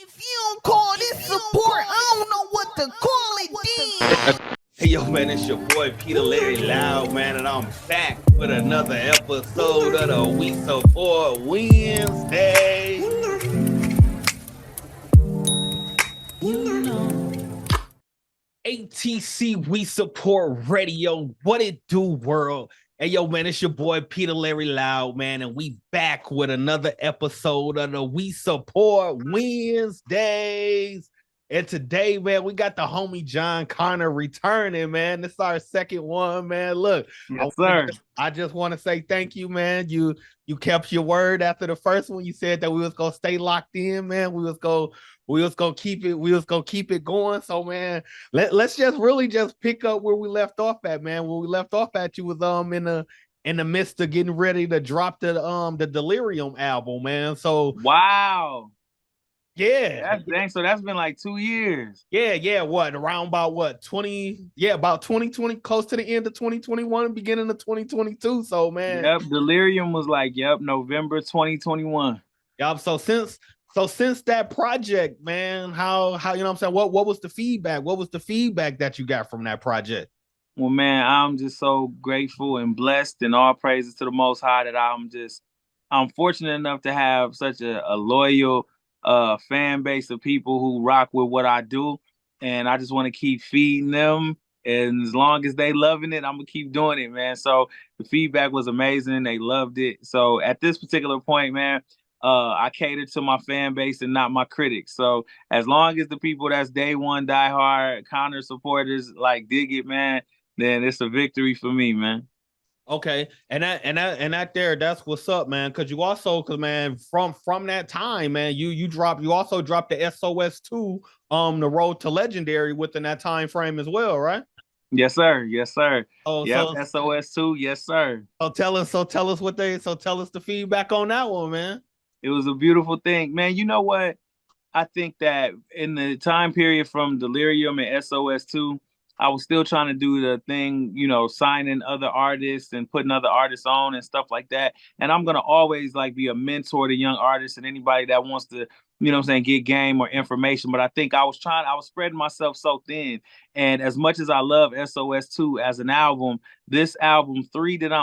If you don't call this support, I don't know what to call it then. Hey yo man, it's your boy Peter Larry Loud, man, and I'm back with another episode of the We Support Wednesday. A.T.C. We Support Radio. What it do, world? Hey yo man, it's your boy Peter Larry Loud, man, and we back with another episode of the We Support Wednesdays. And today, man, we got the homie John Connor returning, man. This is our second one, man. Look, Yes, sir. I just want to say thank you, man. You kept your word after the first one. You said that we was gonna stay locked in, man. We was gonna keep it going. So, man, let's just really just pick up where we left off at, man. Where we left off at, you was in the midst of getting ready to drop the Delirium album, man. So Wow. yeah. So that's been like 2 years. Yeah. What around about what 20? Yeah, about 2020, close to the end of 2021, beginning of 2022. So, man. Yep. Delirium was like, November 2021. Yep. So since that project, man, how you know what I'm saying? What was the feedback? What was the feedback that you got from that project? Well, man, I'm just so grateful and blessed, and all praises to the Most High that I'm fortunate enough to have such a loyal fan base of people who rock with what I do, and I just want to keep feeding them. And as long as they loving it, I'm gonna keep doing it, man. So the feedback was amazing. They loved it. So at this particular point, man, I cater to my fan base and not my critics. So as long as the people that's day one diehard Connor supporters like dig it, man, then it's a victory for me, man. Okay, and that's what's up, man. Cause man, from that time, man, you also dropped the SOS2, the Road to Legendary within that time frame as well, right? Yes, sir. Yes, sir. Oh, Yep. so SOS2. Yes, sir. tell us the feedback on that one, man. It was a beautiful thing, man. You know what? I think that in the time period from Delirium and SOS2, I was still trying to do the thing, signing other artists and putting other artists on and stuff like that. And I'm gonna always like be a mentor to young artists and anybody that wants to, get game or information. But I think I was spreading myself so thin. And as much as I love SOS2 as an album, this project 3 that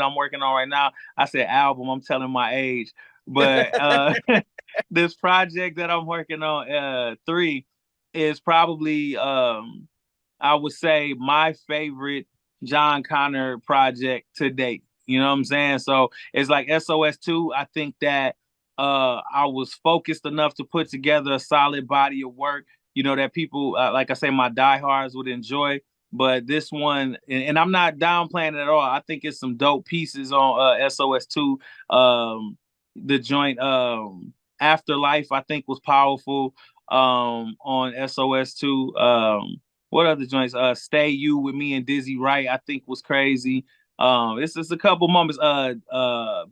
I'm working on right now, I said album, I'm telling my age. But this project that I'm working on, 3, is probably I would say my favorite John Connor project to date. You know what I'm saying? So it's like SOS2. I think that I was focused enough to put together a solid body of work, that people, like I say, my diehards would enjoy. But this one, and I'm not downplaying it at all. I think it's some dope pieces on SOS2. The joint Afterlife, I think, was powerful on SOS2. What other joints? Stay You with Me and Dizzy Wright, I think, was crazy. It's just a couple moments.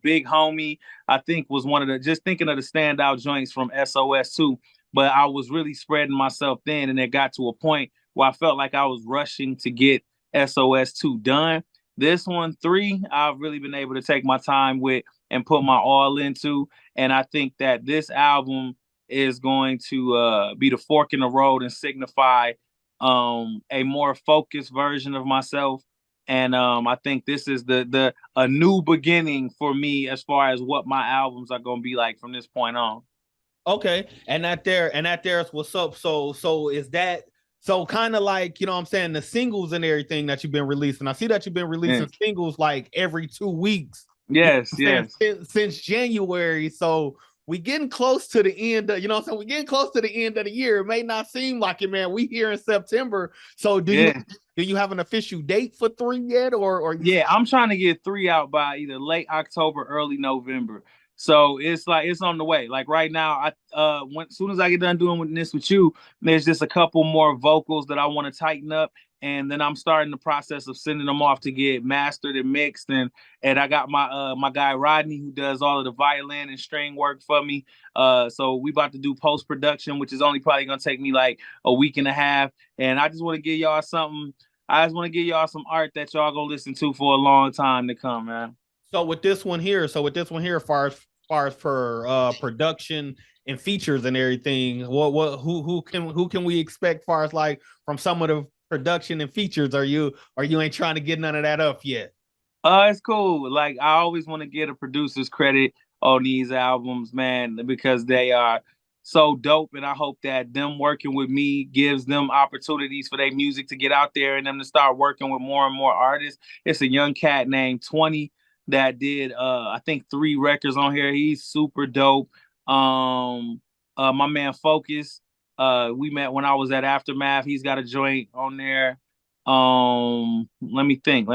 Big Homie, I think, was one of the, just thinking of the standout joints from SOS2. But I was really spreading myself thin, and it got to a point where I felt like I was rushing to get SOS2 done. This one, 3, I've really been able to take my time with and put my all into. And I think that this album is going to be the fork in the road and signify a more focused version of myself. And I think this is a new beginning for me as far as what my albums are going to be like from this point on. Okay, and that there's what's up. So is that so kind of like, you know what I'm saying, the singles and everything that you've been releasing? I see that you've been releasing singles like every 2 weeks. Yes, since January. So we getting close to the end of, we're getting close to the end of the year. It may not seem like it, man. We here in September. So do you have an official date for 3 yet, or I'm trying to get 3 out by either late October, early November. So it's like it's on the way. Like right now, as soon as I get done doing this with you, there's just a couple more vocals that I want to tighten up, and then I'm starting the process of sending them off to get mastered and mixed. And I got my guy Rodney, who does all of the violin and string work for me. So we about to do post production, which is only probably gonna take me like a week and a half. And I just want to give y'all something. I just want to give y'all some art that y'all gonna listen to for a long time to come, man. So with this one here, as far as for production and features and everything. Who can we expect far as like from some of the production and features? Are you ain't trying to get none of that up yet? It's cool. Like I always want to get a producer's credit on these albums, man, because they are so dope. And I hope that them working with me gives them opportunities for their music to get out there and them to start working with more and more artists. It's a young cat named 20 that did I think 3 records on here. He's super dope. My man Focus. We met when I was at Aftermath. He's got a joint on there. Let me think.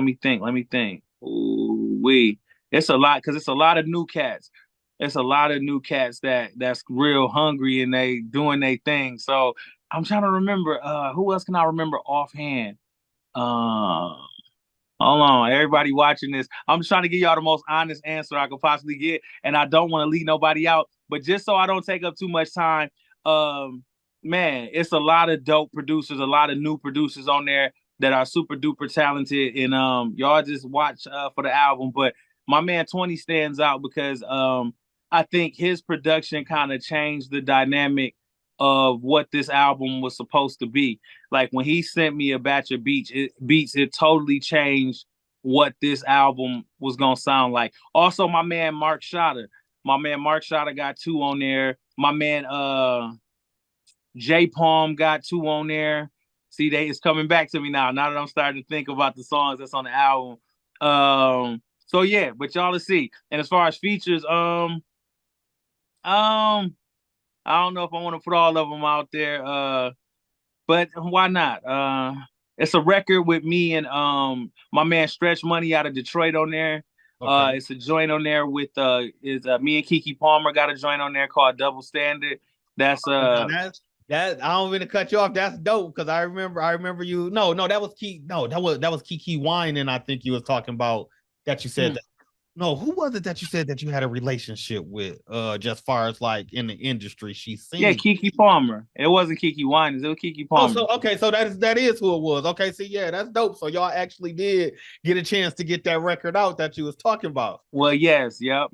Ooh, it's a lot because it's a lot of new cats. It's a lot of new cats that's real hungry and they doing their thing. So I'm trying to remember who else can I remember offhand? Uh Hold on, everybody watching this. I'm just trying to give y'all the most honest answer I could possibly get, and I don't want to leave nobody out. But just so I don't take up too much time, um, man, it's a lot of dope producers, a lot of new producers on there that are super duper talented, and y'all just watch for the album. But my man 20 stands out because I think his production kind of changed the dynamic of what this album was supposed to be. Like when he sent me a batch of beats, it totally changed what this album was gonna sound like. Also, my man Mark Shotta got 2 on there. My man J Palm got 2 on there. See, it's coming back to me now. Now that I'm starting to think about the songs that's on the album. So yeah, but y'all to see. And as far as features, I don't know if I want to put all of them out there. But why not? It's a record with me and my man Stretch Money out of Detroit on there. Okay. It's a joint on there with me and Kiki Palmer got a joint on there called Double Standard. That's Now that I don't mean to cut you off. That's dope because I remember you. No, that was Kiki Wine, and I think you was talking about that. You said that. No, who was it that you said that you had a relationship with? Just far as like in the industry, she yeah, seemed. Kiki Palmer. It wasn't Kiki Wine, it was Kiki Oh, Palmer. so okay, so that is who it was. Okay, so yeah, that's dope. So y'all actually did get a chance to get that record out that you was talking about. Well, yes, yep.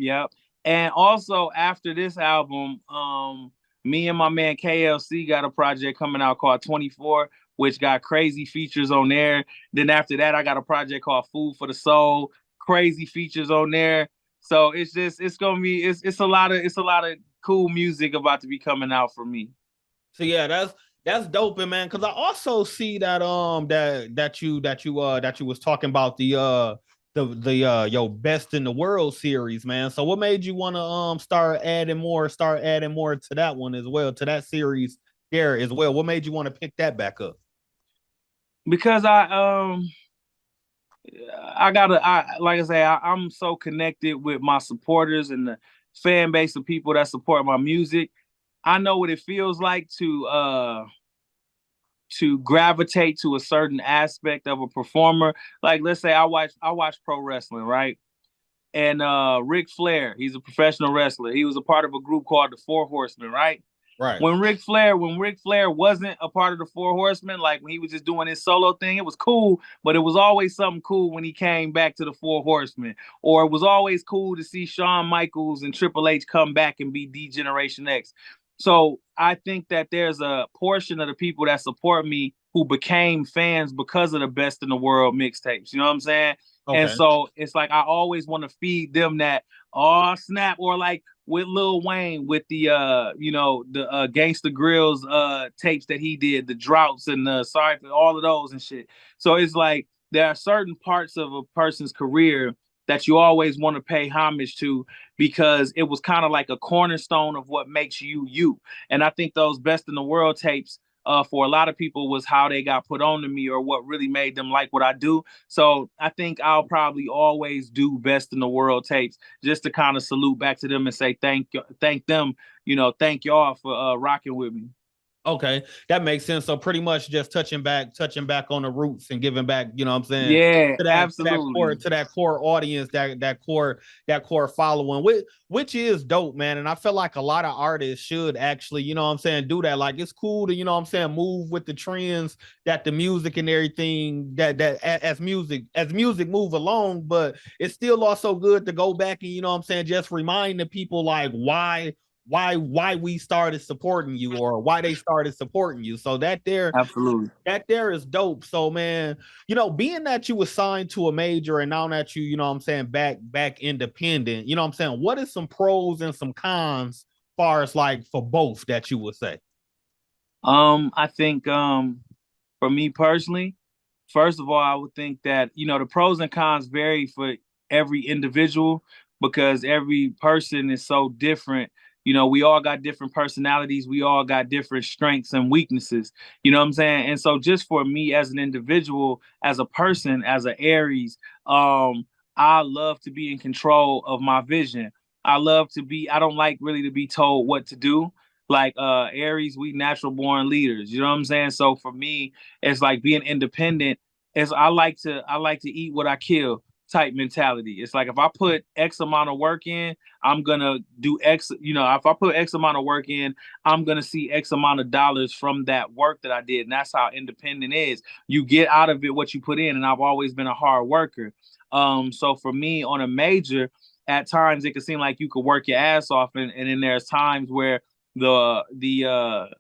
And also after this album, me and my man KLC got a project coming out called 24, which got crazy features on there. Then after that, I got a project called Food for the Soul, crazy features on there. So it's gonna be it's a lot of cool music about to be coming out for me. So yeah, that's dope, man. Because I also see that that you was talking about the your best in the world series, man. So what made you want to start adding more to that one as well, to that series there as well? What made you want to pick that back up? Because like I say, I'm so connected with my supporters and the fan base of people that support my music. I know what it feels like to gravitate to a certain aspect of a performer. Like let's say I watch pro wrestling, right? And Ric Flair, he's a professional wrestler. He was a part of a group called the Four Horsemen, right? Right. When Ric Flair wasn't a part of the Four Horsemen, like when he was just doing his solo thing, it was cool, but it was always something cool when he came back to the Four Horsemen. Or it was always cool to see Shawn Michaels and Triple H come back and be D Generation X. So I think that there's a portion of the people that support me who became fans because of the Best in the World mixtapes. You know what I'm saying? And Okay. so it's like I always want to feed them that oh snap, or like with Lil Wayne with the the Gangsta Grills tapes that he did, the droughts and the sorry for all of those and shit. So it's like there are certain parts of a person's career that you always want to pay homage to because it was kind of like a cornerstone of what makes you you. And I think those Best in the World tapes for a lot of people was how they got put on to me or what really made them like what I do. So I think I'll probably always do Best in the World tapes just to kind of salute back to them and say thank them, thank y'all for rocking with me. Okay, that makes sense. So pretty much just touching back on the roots and giving back, you know what I'm saying, Yeah, to absolutely. that core audience, that core following, which is dope, man. And I feel like a lot of artists should actually, you know what I'm saying, do that. Like it's cool to, you know what I'm saying, move with the trends that the music and everything that as music move along, but it's still also good to go back and, you know what I'm saying, just remind the people like why we started supporting you or why they started supporting you. So Absolutely. that there is dope. So man, being that you were signed to a major and now that you know what I'm saying, back independent, you know what I'm saying, what is some pros and some cons far as like for both that you would say? I think for me personally, first of all, I would think that, the pros and cons vary for every individual because every person is so different. We all got different personalities. We all got different strengths and weaknesses. You know what I'm saying? And so just for me as an individual, as a person, as an Aries, I love to be in control of my vision. I don't like really to be told what to do. Like Aries, we natural born leaders. You know what I'm saying? So for me, it's like being independent is I like to eat what I kill type mentality. It's like if I put X amount of work in, I'm gonna do X. If I put X amount of work in, I'm gonna see X amount of dollars from that work that I did. And that's how independent is. You get out of it what you put in. And I've always been a hard worker. So for me on a major, at times it can seem like you could work your ass off, and then there's times where the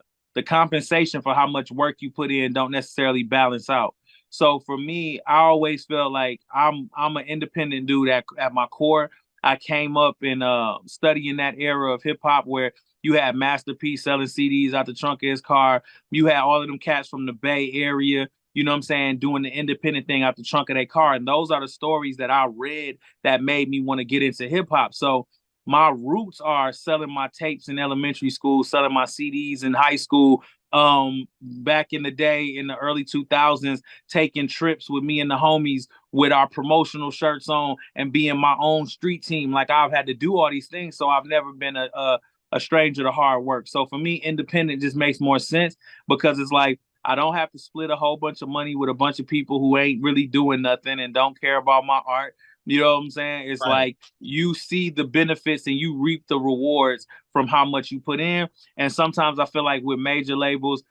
compensation for how much work you put in don't necessarily balance out. So for me, I always felt like I'm an independent dude at my core. I came up in studying that era of hip hop where you had Master P selling CDs out the trunk of his car. You had all of them cats from the Bay Area, you know what I'm saying, doing the independent thing out the trunk of their car. And those are the stories that I read that made me want to get into hip hop. So my roots are selling my tapes in elementary school, selling my CDs in high school. Back in the day in the early 2000s, taking trips with me and the homies with our promotional shirts on and being my own street team. Like I've had to do all these things, so I've never been a stranger to hard work. So for me, independent just makes more sense because it's like I don't have to split a whole bunch of money with a bunch of people who ain't really doing nothing and don't care about my art. You know what I'm saying? It's Right. like you see the benefits and you reap the rewards from how much you put in. And sometimes I feel like with major labels,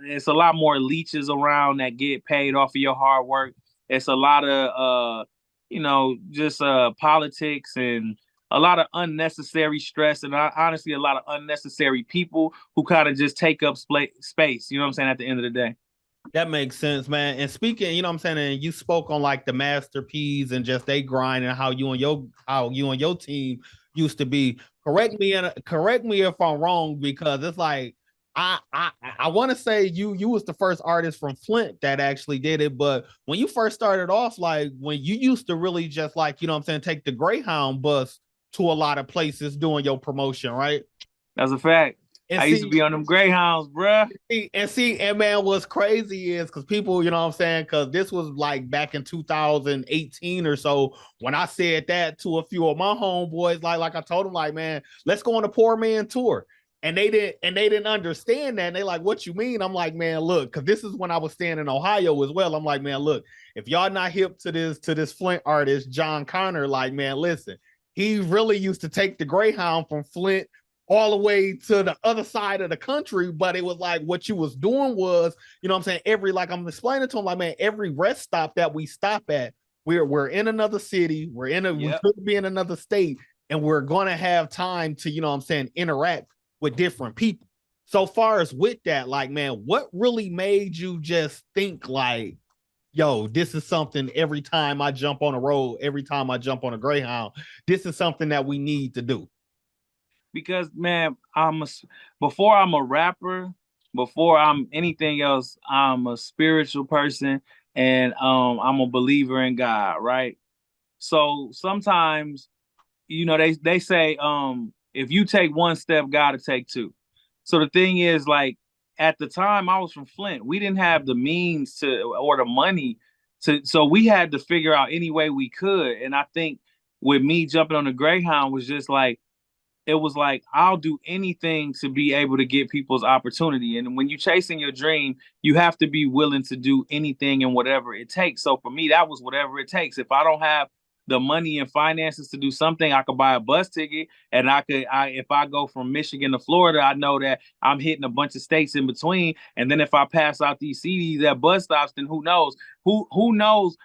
it's a lot more leeches around that get paid off of your hard work. It's a lot of just politics and a lot of unnecessary stress and honestly a lot of unnecessary people who kind of just take up space. You know what I'm saying? At the end of the day. That makes sense, man. And speaking, you know what I'm saying, and you spoke on like the Master P's and just they grind and how you and your team used to be. Correct me if I'm wrong, because it's like I want to say you was the first artist from Flint that actually did it, but when you first started off, like when you used to really just like, you know what I'm saying, take the Greyhound bus to a lot of places doing your promotion, right? That's a fact. And I used to see, be on them Greyhounds, bruh. and man, what's crazy is because people, you know what I'm saying, because this was like back in 2018 or so when I said that to a few of my homeboys, like I told them, like, man, let's go on a poor man tour. And they didn't understand that. And they like, what you mean? I'm like, man, look, because this is when I was staying in Ohio as well. I'm like, man, look, if y'all not hip to this Flint artist, John Connor, like, man, listen, he really used to take the Greyhound from Flint all the way to the other side of the country. But it was like what you was doing was, you know what I'm saying? Like I'm explaining to him, like, man, every rest stop that we stop at, we're in another city, we Yep. could be in another state, and we're gonna have time to, you know what I'm saying, interact with different people. So far as with that, like, man, what really made you just think like, yo, this is something every time I jump on a road, every time I jump on a Greyhound, this is something that we need to do? Because man, before I'm a rapper, before I'm anything else, I'm a spiritual person and I'm a believer in God, right? So sometimes, they say if you take one step, God will take two. So the thing is, like, at the time I was from Flint, we didn't have the means to or the money to, so we had to figure out any way we could. And I think with me jumping on the Greyhound was just like it was like I'll do anything to be able to get people's opportunity. And when you're chasing your dream, you have to be willing to do anything and whatever it takes. So for me, that was whatever it takes. If I don't have the money and finances to do something, I could buy a bus ticket and if I go from Michigan to Florida, I know that I'm hitting a bunch of states in between. And then if I pass out these CDs at bus stops, then who knows? Who knows?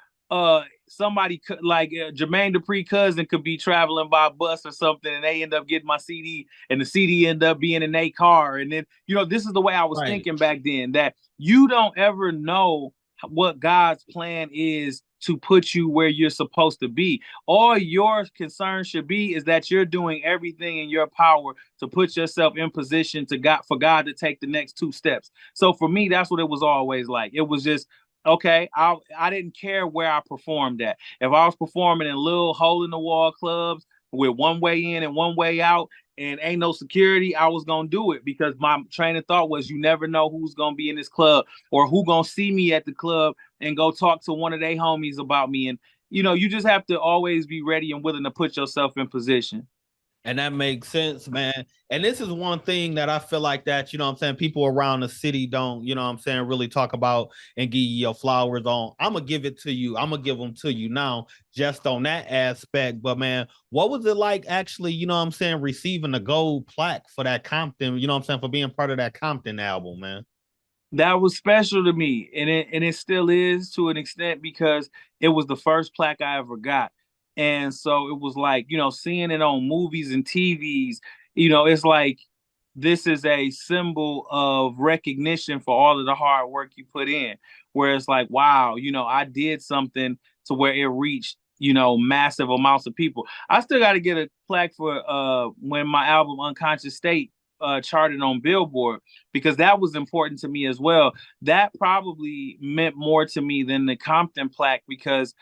somebody could, like Jermaine Dupri cousin could be traveling by bus or something, and they end up getting my CD, and the CD end up being in a car. And then, this is the way I was Right. thinking back then, that you don't ever know what God's plan is to put you where you're supposed to be. All your concern should be is that you're doing everything in your power to put yourself in position for God to take the next 2 steps. So for me, that's what it was always like. It was just, okay, I didn't care where I performed at. If I was performing in little hole in the wall clubs with one way in and one way out and ain't no security, I was gonna do it, because my train of thought was, you never know who's gonna be in this club or who gonna see me at the club and go talk to one of their homies about me. And you just have to always be ready and willing to put yourself in position. And that makes sense, man. And this is one thing that I feel like that, I'm saying, people around the city don't, I'm saying, really talk about and give you your flowers on. I'm going to give it to you. I'm going to give them to you now, just on that aspect. But, man, what was it like actually, I'm saying, receiving the gold plaque for that Compton, I'm saying, for being part of that Compton album, man? That was special to me, and it still is to an extent, because it was the first plaque I ever got. And so it was like, seeing it on movies and TVs, it's like, this is a symbol of recognition for all of the hard work you put in, where it's like, wow, I did something to where it reached, massive amounts of people. I still got to get a plaque for when my album Unconscious State charted on Billboard, because that was important to me as well. That probably meant more to me than the Compton plaque, because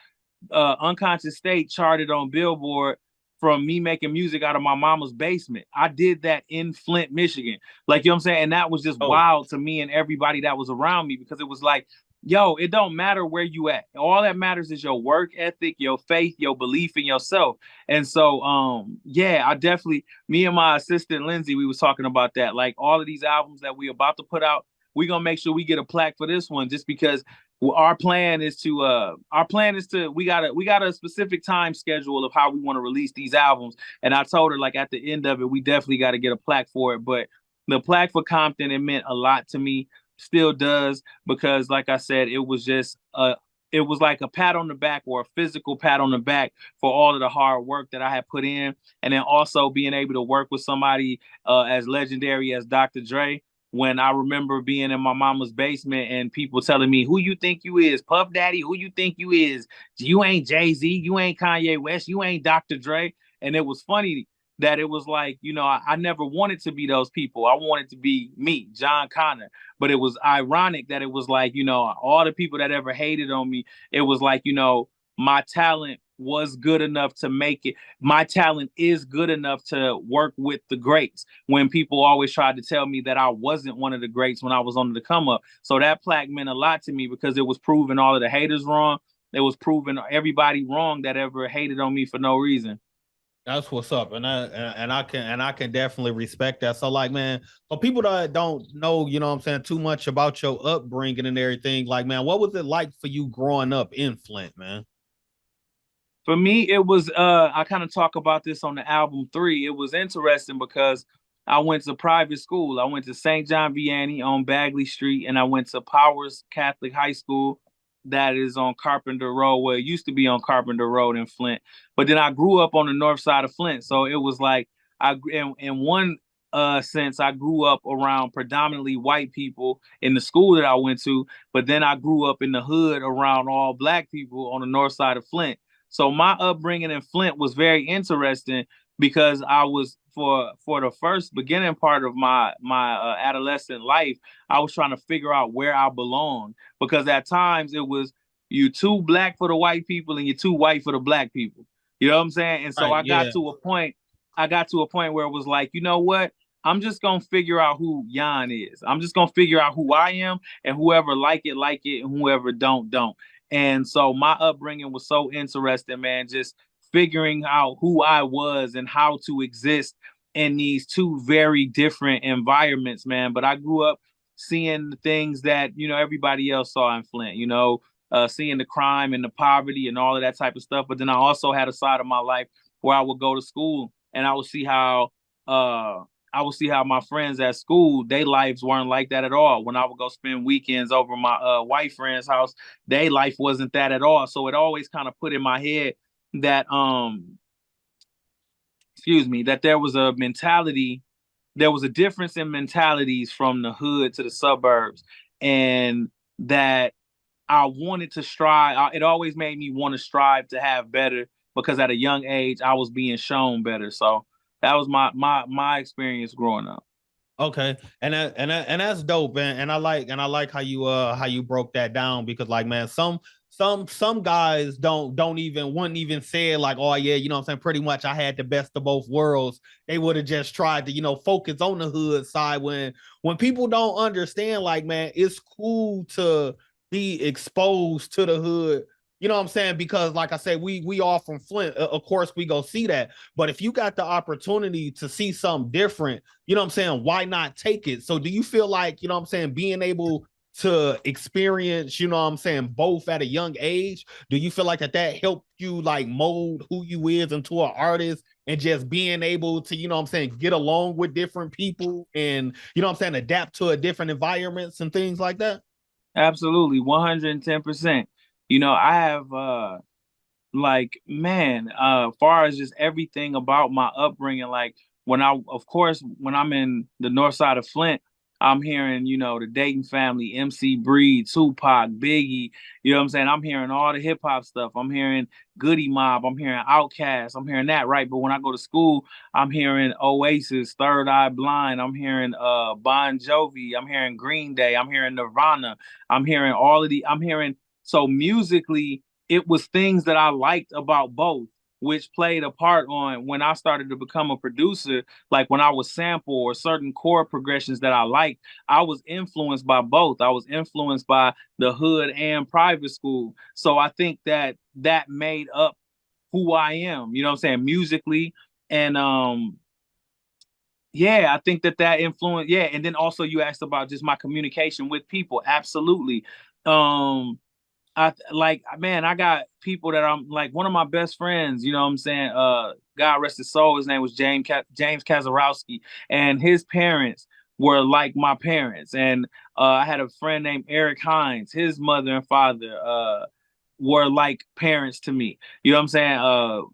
Unconscious State charted on Billboard from me making music out of my mama's basement. I did that in Flint, Michigan. Like, you know what I'm saying? And that was just Oh, wild to me and everybody that was around me, because it was like, yo, it don't matter where you at. All that matters is your work ethic, your faith, your belief in yourself. And so, yeah, I definitely, me and my assistant Lindsay, we was talking about that. Like, all of these albums that we about to put out, we gonna make sure we get a plaque for this one, just because our plan is to we got a specific time schedule of how we want to release these albums. And I told her, like, at the end of it, we definitely got to get a plaque for it. But the plaque for Compton, it meant a lot to me, still does, because like I said, it was like a pat on the back, or a physical pat on the back, for all of the hard work that I had put in. And then also being able to work with somebody as legendary as Dr. Dre, when I remember being in my mama's basement and people telling me, who you think you is, Puff Daddy? Who you think you is? You ain't Jay-Z, you ain't Kanye West, you ain't Dr. Dre. And it was funny that it was like, I never wanted to be those people. I wanted to be me, John Connor. But it was ironic that it was like, all the people that ever hated on me, it was like, my talent was good enough to make it. My talent is good enough to work with the greats, when people always tried to tell me that I wasn't one of the greats when I was on the come up. So that plaque meant a lot to me, because it was proving all of the haters wrong. It was proving everybody wrong that ever hated on me for no reason. that's what's up, and I can definitely respect that. So, like, man, for people that don't know, what I'm saying, too much about your upbringing and everything, like, man, what was it like for you growing up in Flint, man? For me, it was I kind of talk about this on the album 3. It was interesting because I went to private school. I went to St. John Vianney on Bagley Street, and I went to Powers Catholic High School, that is on Carpenter Road, where it used to be on Carpenter Road in Flint. But then I grew up on the north side of Flint. So it was like, in one sense, I grew up around predominantly white people in the school that I went to, but then I grew up in the hood around all black people on the north side of Flint. So my upbringing in Flint was very interesting, because I was, for the first beginning part of my adolescent life, I was trying to figure out where I belonged, because at times it was, you too black for the white people and you're too white for the black people. You know what I'm saying? And so Right, yeah. I got to a point where it was like, you know what? I'm just gonna figure out who Jan is. I'm just gonna figure out who I am, and whoever like it, and whoever don't. And so my upbringing was so interesting, man, just figuring out who I was and how to exist in these two very different environments, man. But I grew up seeing the things that, everybody else saw in Flint, seeing the crime and the poverty and all of that type of stuff. But then I also had a side of my life where I would go to school and I would see how I would see how my friends at school, their lives weren't like that at all. When I would go spend weekends over my white friend's house, their life wasn't that at all. So it always kind of put in my head that excuse me, that there was a difference in mentalities from the hood to the suburbs, and that I wanted to strive. It always made me want to strive to have better because at a young age I was being shown better. So that was my experience growing up. Okay, and that's dope, and I like how you broke that down because like man, some guys don't even wouldn't even say it like, oh yeah, you know what I'm saying, pretty much I had the best of both worlds. They would have just tried to, you know, focus on the hood side when people don't understand, like man, it's cool to be exposed to the hood. You know what I'm saying? Because like I said, we all from Flint. Of course, we go see that. But if you got the opportunity to see something different, you know what I'm saying, why not take it? So do you feel like, you know what I'm saying, being able to experience, you know what I'm saying, both at a young age, do you feel like that helped you like mold who you is into an artist and just being able to, you know what I'm saying, get along with different people and, you know what I'm saying, adapt to a different environments and things like that? Absolutely, 110%. I have like man, far as just everything about my upbringing, like of course when I'm in the north side of Flint, I'm hearing the Dayton family, MC Breed, Tupac, Biggie. You know what I'm saying? I'm hearing all the hip hop stuff. I'm hearing Goody Mob, I'm hearing Outkast, I'm hearing that, right? But when I go to school, I'm hearing Oasis, Third Eye Blind, I'm hearing Bon Jovi, I'm hearing Green Day, I'm hearing Nirvana, I'm hearing, so musically it was things that I liked about both, which played a part on when I started to become a producer. Like when I was sample or certain chord progressions that I liked, I was influenced by both. I was influenced by the hood and private school. So I think that made up who I am, you know what I'm saying, musically. And yeah, I think that influence. Yeah, and then also you asked about just my communication with people. Absolutely. Um I like, man, I got people that I'm like, one of my best friends, you know what I'm saying? God rest his soul, his name was James Kazarowski, and his parents were like my parents. And I had a friend named Eric Hines, his mother and father were like parents to me. You know what I'm saying?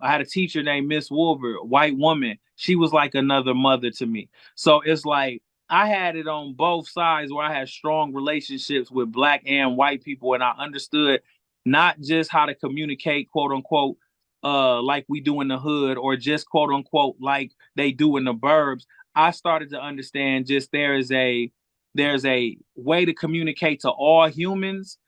I had a teacher named Miss Wolver, white woman. She was like another mother to me. So it's like I had it on both sides where I had strong relationships with black and white people, and I understood not just how to communicate, quote unquote, like we do in the hood, or just quote unquote like they do in the burbs. I started to understand just there's a way to communicate to all humans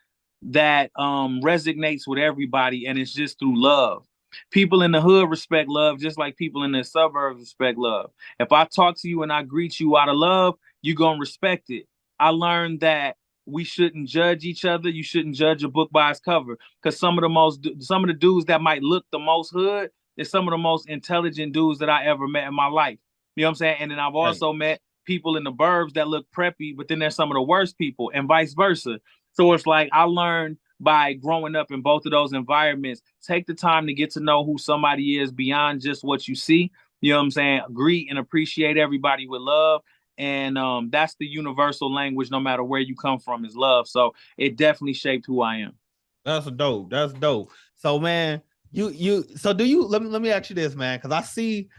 that resonates with everybody, and it's just through love. People in the hood respect love just like people in the suburbs respect love. If I talk to you and I greet you out of love, you're gonna respect it. I learned that we shouldn't judge each other. You shouldn't judge a book by its cover, because some of the dudes that might look the most hood is some of the most intelligent dudes that I ever met in my life. You know what I'm saying? And then I've Right. also met people in the burbs that look preppy, but then there's some of the worst people, and vice versa. So it's like I learned by growing up in both of those environments, take the time to get to know who somebody is beyond just what you see. You know what I'm saying? Greet and appreciate everybody with love. And that's the universal language, no matter where you come from, is love. So it definitely shaped who I am. That's dope. That's dope. So man, so do you let me ask you this, man, because I see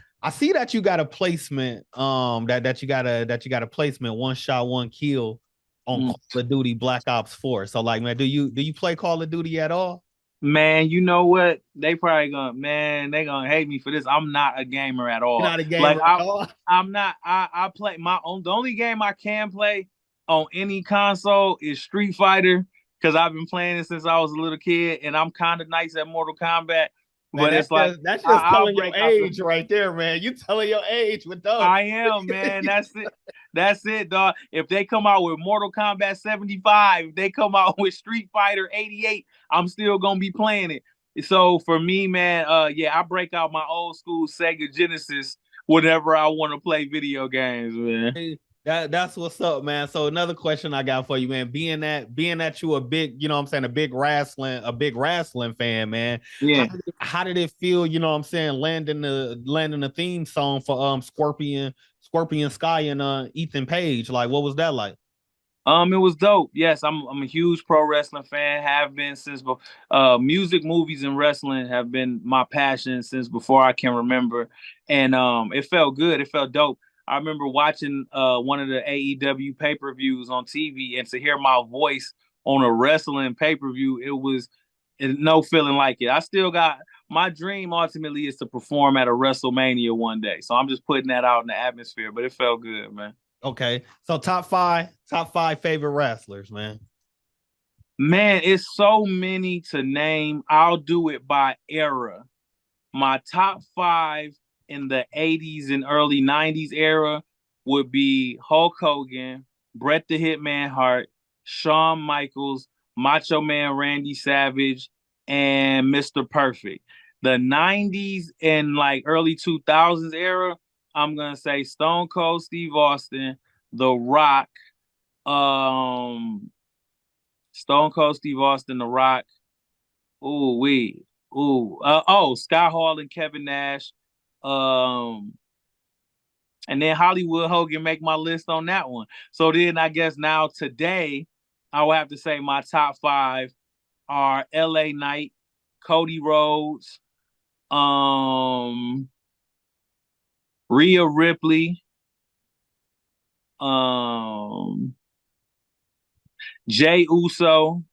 that you got a placement, that you got a placement, one shot, one kill on Mm. Call of Duty Black Ops 4. So like man, do you play Call of Duty at all? Man, you know what? They probably they gonna hate me for this. I'm not a gamer at You're all. not a Like gamer at all? I'm not. I play the only game I can play on any console is Street Fighter, because I've been playing it since I was a little kid, and I'm kind of nice at Mortal Kombat. Man, But it's like that's just I'll telling your break out the age right there, man. You telling your age with those. I am, man. That's it. That's it, dog. If they come out with Mortal Kombat 75, if they come out with Street Fighter 88, I'm still gonna be playing it. So for me, man, yeah, I break out my old school Sega Genesis whenever I want to play video games, man. That's what's up, man. So another question I got for you, man. Being that you a big, you know what I'm saying, a big wrestling fan, man. Yeah. How did it feel, you know what I'm saying, landing the theme song for Scorpion Sky and Ethan Page? Like what was that like? It was dope. Yes, I'm a huge pro wrestling fan. Have been since music, movies, and wrestling have been my passion since before I can remember. And it felt good. It felt dope. I remember watching one of the AEW pay-per-views on TV, and to hear my voice on a wrestling pay-per-view, no feeling like it. I still got my dream ultimately is to perform at a WrestleMania one day. So I'm just putting that out in the atmosphere, but it felt good, man. Okay. So top five favorite wrestlers, man. Man, it's so many to name. I'll do it by era. My top five in the 80s and early 90s era would be Hulk Hogan, Bret the Hitman Hart, Shawn Michaels, Macho Man Randy Savage, and Mr. Perfect. The 90s and like early 2000s era, I'm going to say Stone Cold Steve Austin, The Rock, um, Stone Cold Steve Austin, The Rock. Ooh, wee. Scott Hall and Kevin Nash. Um, and then Hollywood Hogan make my list on that one. So then I guess now today, I would have to say my top five are LA Knight, Cody Rhodes, um, Rhea Ripley, um, Jay Uso,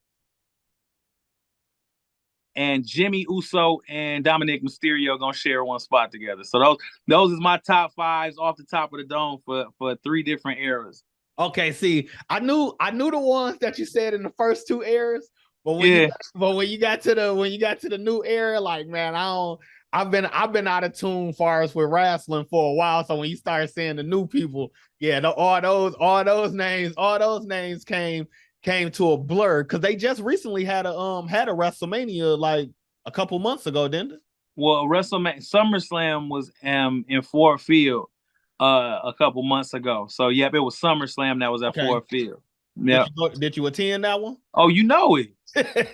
and Jimmy Uso and Dominic Mysterio gonna share one spot together. So those is my top fives off the top of the dome for three different eras. Okay, see, I knew the ones that you said in the first two eras, but Yeah. when you got to the new era, like man, I've been out of tune far as with wrestling for a while. So when you start saying the new people, yeah, all those names came to a blur because they just recently had a WrestleMania like a couple months ago, didn't it? Well, WrestleMania SummerSlam was in Ford Field a couple months ago. So yep, it was SummerSlam that was at Okay. Ford Field. Yep. Did you attend that one? Oh, you know it.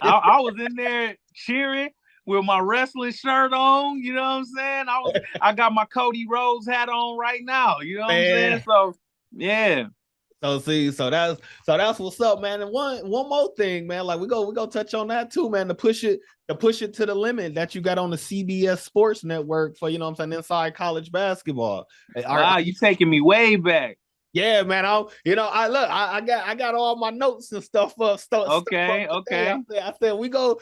I was in there cheering with my wrestling shirt on. You know what I'm saying? I got my Cody Rhodes hat on right now. You know what I'm saying? Man. So yeah. So see, so that's what's up, man. And one more thing, man. Like we go touch on that too, man. To push it to the limit that you got on the CBS Sports Network for, you know what I'm saying, inside college basketball. Wow, you taking me way back. Yeah, man. I got all my notes and stuff up. Okay, Up today. okay, I said we go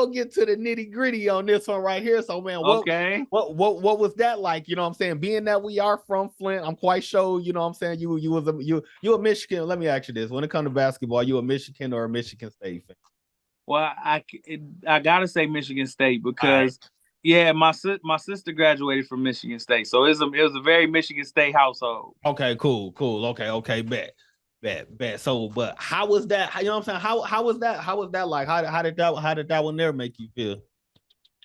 get to the nitty gritty on this one right here. So man, what okay. what was that like? You know what I'm saying? Being that we are from Flint, I'm quite sure, you know what I'm saying, you a Michigan. Let me ask you this. When it comes to basketball, you a Michigan or a Michigan State fan? Well, I gotta say Michigan State All right. because yeah, my sister graduated from Michigan State, so it was a very Michigan State household. Okay, cool. Okay, bet. So, but how was that? You know what I'm saying? How was that? How was that like? How did that one there make you feel?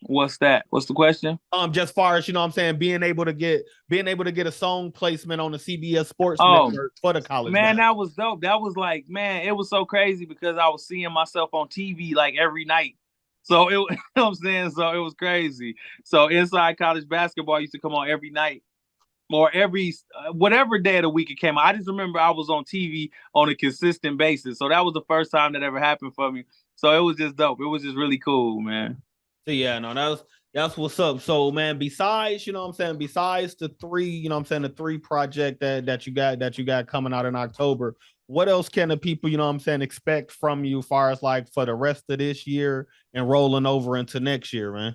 What's that? What's the question? Just far as, you know what I'm saying, being able to get a song placement on the CBS Sports Oh Network for the college man, basketball. that was dope. That was like, man, it was so crazy because I was seeing myself on TV like every night. So you know what I'm saying? So it was crazy. So inside college basketball used to come on every night or every whatever day of the week it came out. I just remember I was on TV on a consistent basis. So that was the first time that ever happened for me. So it was just dope. It was just really cool, man. So yeah, no, that's what's up. So man, besides, you know what I'm saying, besides the three, you know what I'm saying, the three project that you got coming out in October, what else can the people, you know what I'm saying, expect from you far as like for the rest of this year and rolling over into next year, man?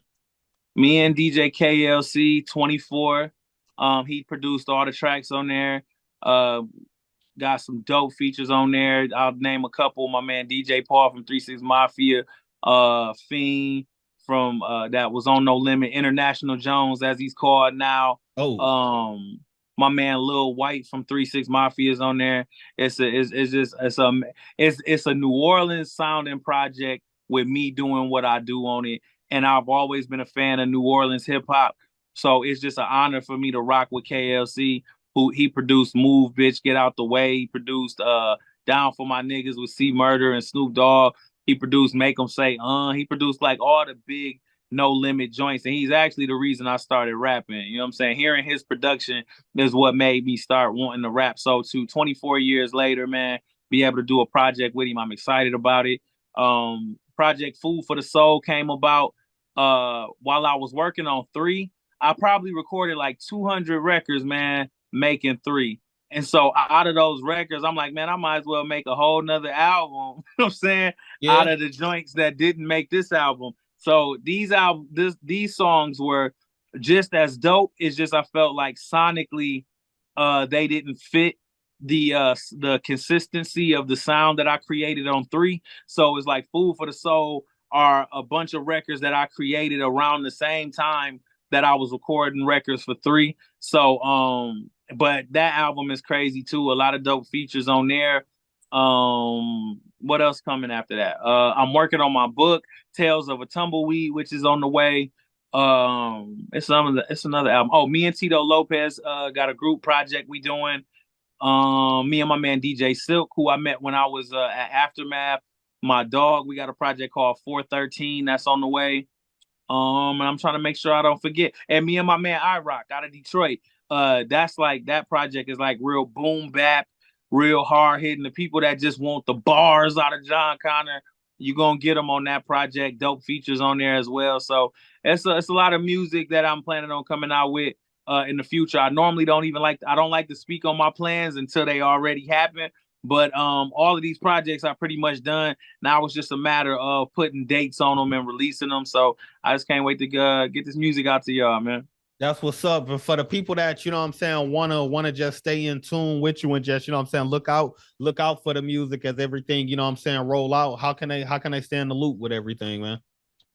Me and DJ KLC 24. He produced all the tracks on there. Uh, got some dope features on there. I'll name a couple. My man DJ Paul from 36 Mafia, Fiend from that was on No Limit, International Jones as he's called now. Oh, My man Lil White from 36 Mafia is on there. It's a New Orleans sounding project with me doing what I do on it. And I've always been a fan of New Orleans hip hop. So it's just an honor for me to rock with KLC. who he produced Move Bitch Get Out the Way. He produced Down for My Niggas with C Murder and Snoop Dogg. He produced Make 'Em Say He produced like all the big No Limit joints, and he's actually the reason I started rapping. You know what I'm saying? Hearing his production is what made me start wanting to rap. So to 24 years later, man, be able to do a project with him, I'm excited about it. Project Food for the Soul came about while I was working on 3. I probably recorded like 200 records, man, making 3. And so out of those records, I'm like, man, I might as well make a whole nother album. You know what I'm saying? Yeah. Out of the joints that didn't make this album. So these songs were just as dope. It's just I felt like sonically they didn't fit the consistency of the sound that I created on 3. So it's like Food for the Soul are a bunch of records that I created around the same time that I was recording records for 3. So but that album is crazy too. A lot of dope features on there. What else coming after that? I'm working on my book, Tales of a Tumbleweed, which is on the way. It's another album. Oh, me and Tito Lopez got a group project we doing. Me and my man DJ Silk, who I met when I was at Aftermath. My dog, we got a project called 413 that's on the way. And I'm trying to make sure I don't forget. And me and my man iRock out of Detroit. That's like that project is like real boom bap, real hard hitting. The people that just want the bars out of John Connor, you're gonna get them on that project. Dope features on there as well. So it's a lot of music that I'm planning on coming out with in the future. I normally don't like to speak on my plans until they already happen. But all of these projects are pretty much done. Now it's just a matter of putting dates on them and releasing them. So I just can't wait to get this music out to y'all, man. That's what's up. And for the people that, you know what I'm saying, wanna just stay in tune with you and just, you know what I'm saying, look out for the music as everything, you know what I'm saying, roll out. How can they stay in the loop with everything, man?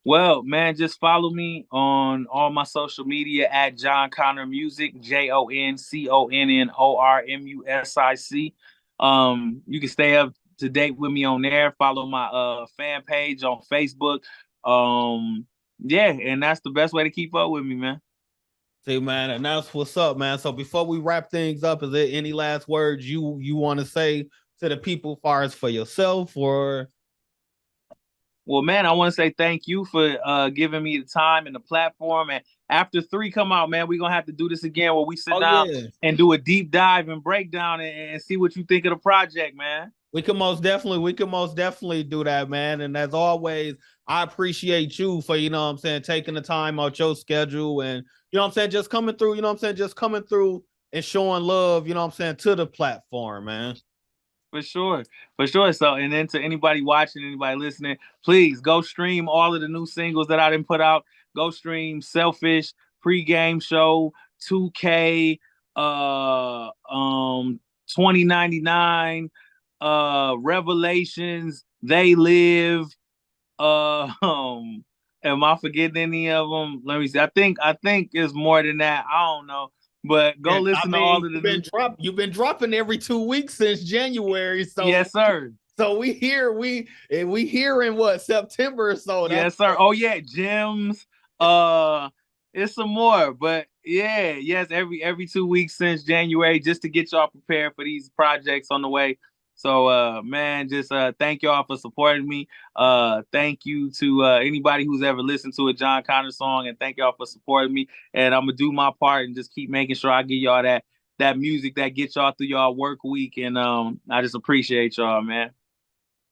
Well, man, just follow me on all my social media at John Connor Music, JONCONNORMUSIC. You can stay up to date with me on there. Follow my fan page on Facebook. Yeah, and that's the best way to keep up with me, man. See, man, and that's what's up, man. So before we wrap things up, is there any last words you want to say to the people, as far as for yourself or? Well, man, I want to say thank you for giving me the time and the platform. And after 3 come out, man, we're gonna have to do this again where we sit down and do a deep dive and breakdown and see what you think of the project, man. We can most definitely do that, man. And as always, I appreciate you for, you know what I'm saying, taking the time out your schedule and, you know what I'm saying, just coming through, you know what I'm saying, just coming through and showing love, you know what I'm saying, to the platform, man. For sure. So, and then to anybody watching, anybody listening, please go stream all of the new singles that I didn't put out. Go stream Selfish, Pre-Game Show, 2K, 2099, Revelations, They Live. Am I forgetting any of them? Let me see. I think it's more than that. I don't know. But go listen to all of the you've been dropping every 2 weeks since January. So yes, sir. So we here in what, September or so. Yes, sir. Oh yeah, Gems. It's some more, but yeah, yes, every 2 weeks since January, just to get y'all prepared for these projects on the way. So man, just thank y'all for supporting me. Thank you to anybody who's ever listened to a John Connor song, and thank y'all for supporting me. And I'm gonna do my part and just keep making sure I give y'all that music that gets y'all through y'all work week. And I just appreciate y'all, man.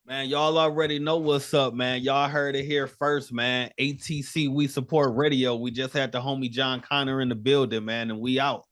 Man, y'all already know what's up, man. Y'all heard it here first, man. A.T.C. We Support Radio. We just had the homie John Connor in the building, man, and we out.